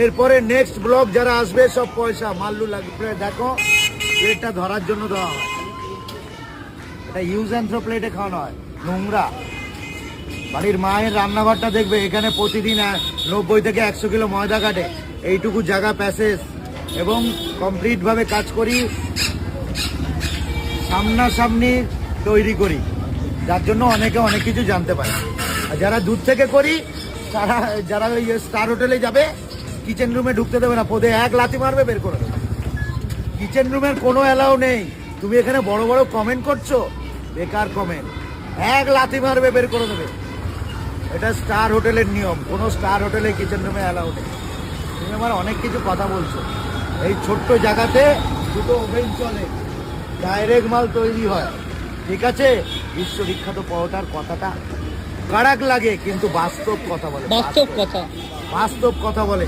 এরপরে next blog যারা আসবে সব পয়সা মাল্লু লাগবে। দেখো প্লেটটা ধরার জন্য দেওয়া হয়, এটা ইউজ অ্যান্ড থ্রো প্লেটে খাওয়ানো হয়, নোংরা। বাড়ির মায়ের রান্নাঘরটা দেখবে, এখানে প্রতিদিন 90 থেকে 100 কিলো ময়দা কাটে, এইটুকু জায়গা প্যাসেজ, এবং কমপ্লিট ভাবে কাজ করি, সামনাসামনি তৈরি করি, যার জন্য অনেকে অনেক কিছু জানতে পারে। আর যারা দূর থেকে করি তারা, যারা ওই স্টার হোটেলে যাবে, কিচেন রুমে ঢুকতে দেবে না, পদে এক লাথি মারবে, বের করে দেবে। কিচেন রুমের কোনো অ্যালাউ নেই। তুমি এখানে বড় বড় কমেন্ট করছো, বেকার কমেন্ট, এক লাথি মারবে, বের করে দেবে। এটা স্টার হোটেলের নিয়ম, কোনো স্টার হোটেলে কিচেন রুমে অ্যালাউ নেই। তুমি আমার অনেক কিছু কথা বলছো। এই ছোট্ট জায়গাতে দুটো ওভেন চলে, ডাইরেক্ট মাল তৈরি হয়, ঠিক আছে। বিশ্ববিখ্যাত পরোটার কথাটা কাড়াক লাগে, কিন্তু বাস্তব কথা বলে, বাস্তব কথা। বাস্তব কথা বলে।